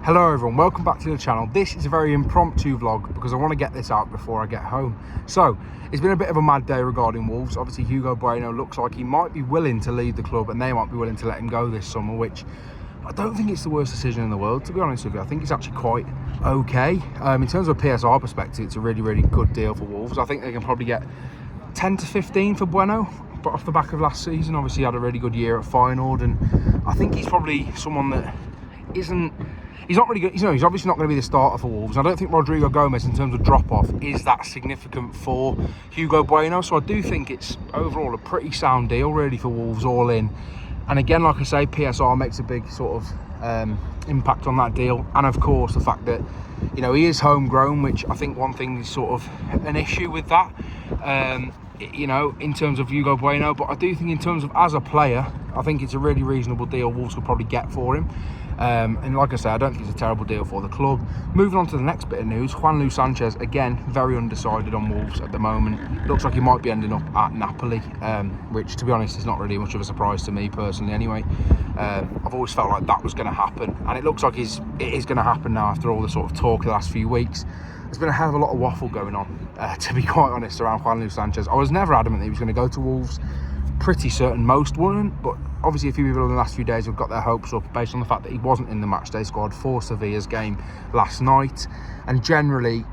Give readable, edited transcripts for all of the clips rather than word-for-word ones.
Hello everyone, welcome back to the channel. This is a very impromptu vlog because I want to get this out before I get home. So, it's been a bit of a mad day regarding Wolves. Obviously, Hugo Bueno looks like he might be willing to leave the club and they might be willing to let him go this summer, which I don't think it's the worst decision in the world, to be honest with you. I think it's actually quite okay. In terms of a PSR perspective, it's a really, really good deal for Wolves. I think they can probably get 10 to 15 for Bueno, but off the back of last season, obviously he had a really good year at Feyenoord, and I think he's probably someone that isn't... He's not really good. He's obviously not going to be the starter for Wolves. I don't think Rodrigo Gomez, in terms of drop-off, is that significant for Hugo Bueno. So I do think it's overall a pretty sound deal, really, for Wolves all in. And again, like I say, PSR makes a big sort of impact on that deal. And of course, the fact that, you know, he is homegrown, which I think one thing is sort of an issue with that, you know, in terms of Hugo Bueno. But I do think in terms of as a player, I think it's a really reasonable deal Wolves could probably get for him. And like I say, I don't think it's a terrible deal for the club. Moving on to the next bit of news, Juanlu Sanchez, again, very undecided on Wolves at the moment. Looks like he might be ending up at Napoli, which, to be honest, is not really much of a surprise to me personally anyway. I've always felt like that was going to happen, and it looks like it is going to happen now after all the sort of talk the last few weeks. There's been a hell of a lot of waffle going on, to be quite honest, around Juanlu Sanchez. I was never adamant that he was going to go to Wolves. Pretty certain most weren't, but obviously a few people in the last few days have got their hopes up based on the fact that he wasn't in the matchday squad for Sevilla's game last night. And generally,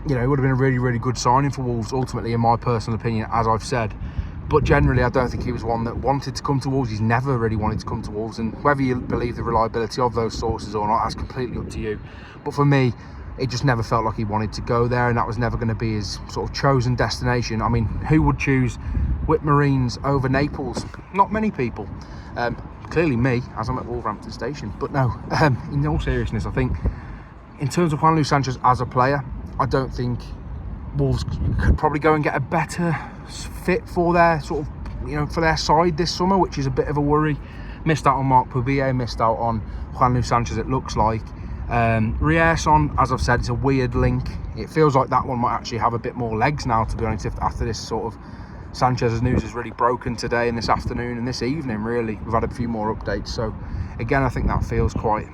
you know, it would have been a really, really good signing for Wolves, ultimately, in my personal opinion, as I've said. But generally, I don't think he was one that wanted to come to Wolves. He's never really wanted to come to Wolves, and whether you believe the reliability of those sources or not, that's completely up to you. But for me, it just never felt like he wanted to go there, and that was never going to be his sort of chosen destination. I mean, who would choose Whit Marines over Naples? Not many people. Clearly me, as I'm at Wolverhampton Station. But no, in all seriousness, I think in terms of Juanlu Sanchez as a player, I don't think Wolves could probably go and get a better fit for their sort of, you know, for their side this summer, which is a bit of a worry. Missed out on Marc Pubier, missed out on Juanlu Sanchez, it looks like. Ryerson, as I've said, it's a weird link. It feels like that one might actually have a bit more legs now, to be honest, after this sort of Sanchez's news is really broken today and this afternoon and this evening, really. We've had a few more updates. So, again, I think that feels quite,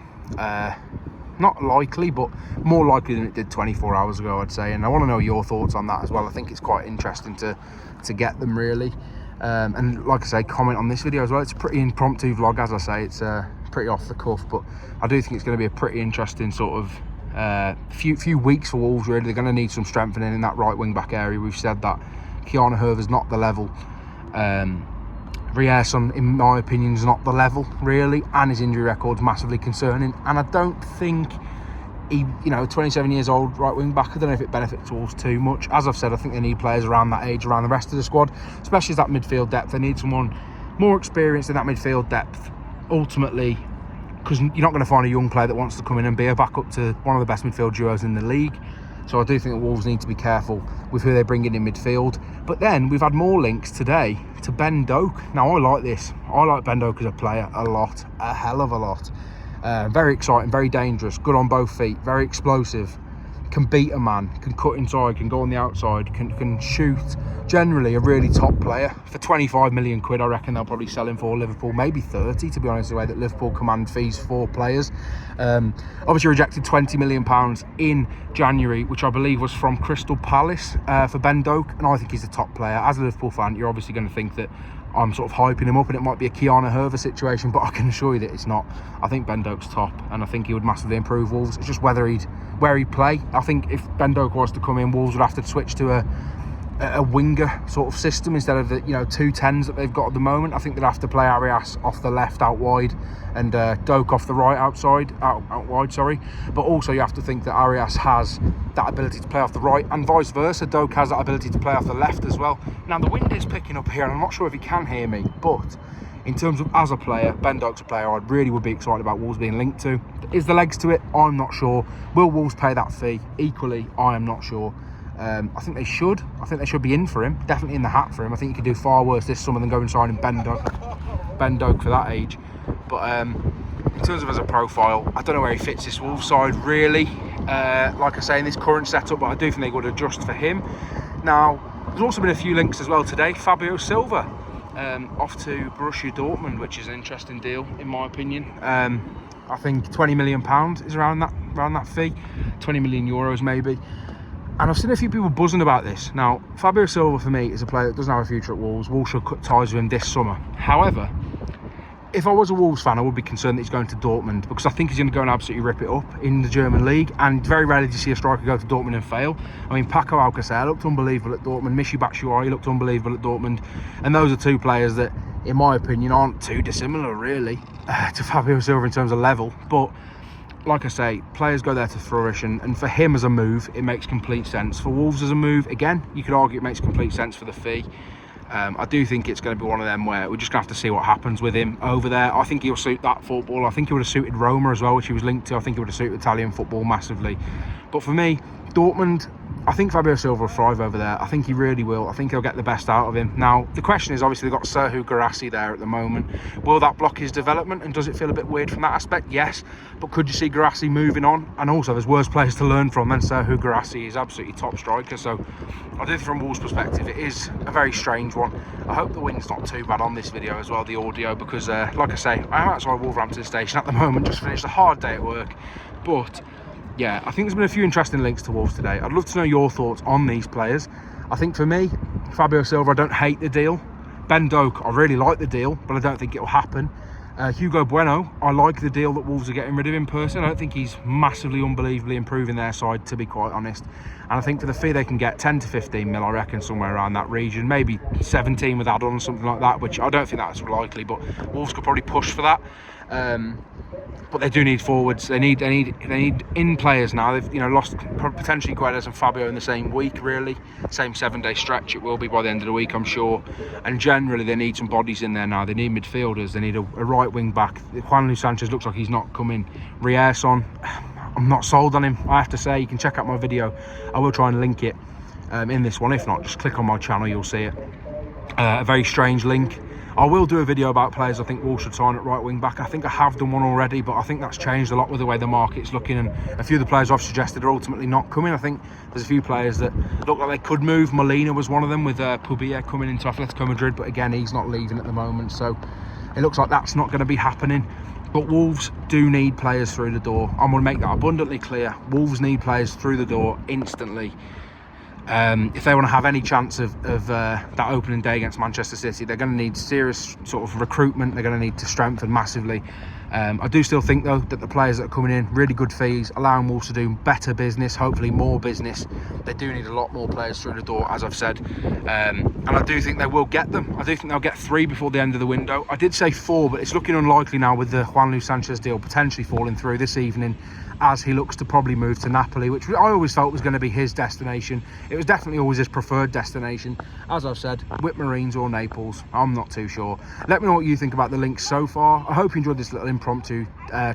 not likely, but more likely than it did 24 hours ago, I'd say. And I want to know your thoughts on that as well. I think it's quite interesting to get them, really. And like I say, comment on this video as well. It's a pretty impromptu vlog, as I say. It's pretty off the cuff, but I do think it's going to be a pretty interesting sort of few weeks for Wolves, really. They're going to need some strengthening in that right wing back area. We've said that Kiana Herver's not the level. Ryerson, in my opinion, is not the level, really, and his injury record's massively concerning. And I don't think he, you know, 27 years old right wing back, I don't know if it benefits Wolves too much. As I've said, I think they need players around that age, around the rest of the squad, especially as that midfield depth. They need someone more experienced in that midfield depth, ultimately, because you're not going to find a young player that wants to come in and be a backup to one of the best midfield duos in the league. So I do think that Wolves need to be careful with who they bring in midfield. But then we've had more links today to Ben Doak. Now, I like this. I like Ben Doak as a player a lot, a hell of a lot. Very exciting, very dangerous, good on both feet, very explosive, can beat a man, can cut inside, can go on the outside, can shoot. Generally a really top player. For 25 million quid, I reckon they'll probably sell him for Liverpool, maybe 30, to be honest, the way that Liverpool command fees for players. Obviously rejected £20 million in January, which I believe was from Crystal Palace for Ben Doak, and I think he's a top player. As a Liverpool fan, you're obviously going to think that I'm sort of hyping him up and it might be a Kiana Herver situation, but I can assure you that it's not. I think Ben Doak's top, and I think he would massively improve Wolves. It's just where he'd play. I think if Ben Doak was to come in, Wolves would have to switch to a winger sort of system instead of the, you know, 2 10s that they've got at the moment. I think they'd have to play Arias off the left out wide and Doak off the right out wide, sorry. But also you have to think that Arias has that ability to play off the right, and vice versa. Doak has that ability to play off the left as well. Now the wind is picking up here, and I'm not sure if you can hear me, but in terms of as a player, Ben Doak's a player I really would be excited about Wolves being linked to. Is the legs to it? I'm not sure. Will Wolves pay that fee? Equally, I am not sure. I think they should. I think they should be in for him. Definitely in the hat for him. I think you could do far worse this summer than go and sign him Ben Doak for that age. But in terms of as a profile, I don't know where he fits this Wolves side, really. Like I say, in this current setup, but I do think they would adjust for him. Now, there's also been a few links as well today. Fabio Silva off to Borussia Dortmund, which is an interesting deal, in my opinion. I think £20 million is around that fee, 20 million euros maybe. And I've seen a few people buzzing about this. Now, Fabio Silva for me is a player that doesn't have a future at Wolves. Wolves should cut ties with him this summer. However, if I was a Wolves fan, I would be concerned that he's going to Dortmund, because I think he's going to go and absolutely rip it up in the German league. And very rarely do you see a striker go to Dortmund and fail. I mean, Paco Alcacer looked unbelievable at Dortmund. Michy Batshuayi looked unbelievable at Dortmund. And those are two players that, in my opinion, aren't too dissimilar, really, to Fabio Silva in terms of level. But like I say, players go there to flourish, and for him as a move, it makes complete sense. For Wolves as a move, again, you could argue it makes complete sense for the fee. I do think it's going to be one of them where we're just going to have to see what happens with him over there. I think he'll suit that football. I think he would have suited Roma as well, which he was linked to. I think he would have suited Italian football massively. But for me, Dortmund, I think Fabio Silva will thrive over there. I think he really will. I think he'll get the best out of him. Now, the question is, obviously, they've got Serhou Guirassy there at the moment. Will that block his development? And does it feel a bit weird from that aspect? Yes. But could you see Guirassy moving on? And also, there's worse players to learn from than Serhou Guirassy. He's absolutely top striker. So I do think from Wolves' perspective, it is a very strange one. I hope the wind's not too bad on this video as well, the audio, because like I say, I'm outside Wolverhampton station at the moment, just finished a hard day at work. But yeah, I think there's been a few interesting links to Wolves today. I'd love to know your thoughts on these players. I think for me, Fabio Silva, I don't hate the deal. Ben Doak, I really like the deal, but I don't think it'll happen. Hugo Bueno, I like the deal that Wolves are getting rid of in person. I don't think he's massively, unbelievably improving their side, to be quite honest. And I think for the fee they can get, 10 to 15 mil, I reckon, somewhere around that region. Maybe 17 with add-ons, something like that, which I don't think that's likely, but Wolves could probably push for that. But they do need forwards. They need in players now. They've lost potentially Guedes and Fabio in the same week, really. Same 7-day stretch it will be by the end of the week, I'm sure. And generally they need some bodies in there now. They need midfielders. They need a right wing back. Juan Luis Sanchez looks like he's not coming. Ryerson, I'm not sold on him, I have to say. You can check out my video. I will try and link it in this one. If not, just click on my channel, you'll see it. A very strange link. I will do a video about players I think Wolves should sign at right wing back. I think I have done one already, but I think that's changed a lot with the way the market's looking, and a few of the players I've suggested are ultimately not coming. I think there's a few players that look like they could move. Molina was one of them, with Pubia coming into Atletico Madrid, but again, he's not leaving at the moment, so it looks like that's not going to be happening. But Wolves do need players through the door. I'm going to make that abundantly clear. Wolves need players through the door instantly. If they want to have any chance of that opening day against Manchester City, they're going to need serious sort of recruitment. They're going to need to strengthen massively. I do still think, though, that the players that are coming in, really good fees, allowing Wolves to do better business, hopefully more business. They do need a lot more players through the door, as I've said. And I do think they will get them. I do think they'll get 3 before the end of the window. I did say 4, but it's looking unlikely now with the Juan Luis Sanchez deal potentially falling through this evening, as he looks to probably move to Napoli, which I always felt was going to be his destination. It was definitely always his preferred destination. As I've said, with Marines or Naples, I'm not too sure. Let me know what you think about the links so far. I hope you enjoyed this little impromptu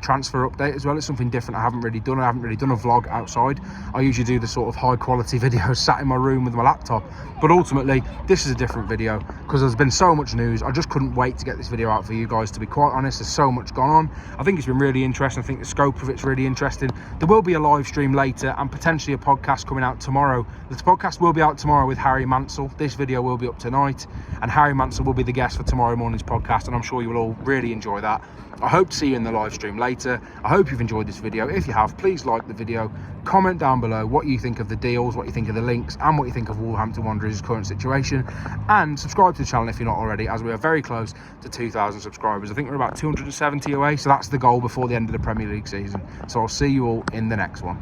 transfer update as well. It's something different I haven't really done. I haven't really done a vlog outside. I usually do the sort of high quality videos sat in my room with my laptop, but ultimately this is a different video because there's been so much news. I just couldn't wait to get this video out for you guys, to be quite honest. There's so much gone on. I think it's been really interesting. I think the scope of it's really interesting. There will be a live stream later and potentially a podcast coming out tomorrow. The podcast will be out tomorrow with Harry Mansell. This video will be up tonight, and Harry Mansell will be the guest for tomorrow morning's podcast, and I'm sure you will all really enjoy that. I hope to see you in the live stream later. I hope you've enjoyed this video. If you have, please like the video, comment down below what you think of the deals, what you think of the links, and what you think of Wolverhampton Wanderers' current situation, and subscribe to the channel if you're not already, as we are very close to 2,000 subscribers. I think we're about 270 away, so that's the goal before the end of the Premier League season. So I'll see you all in the next one.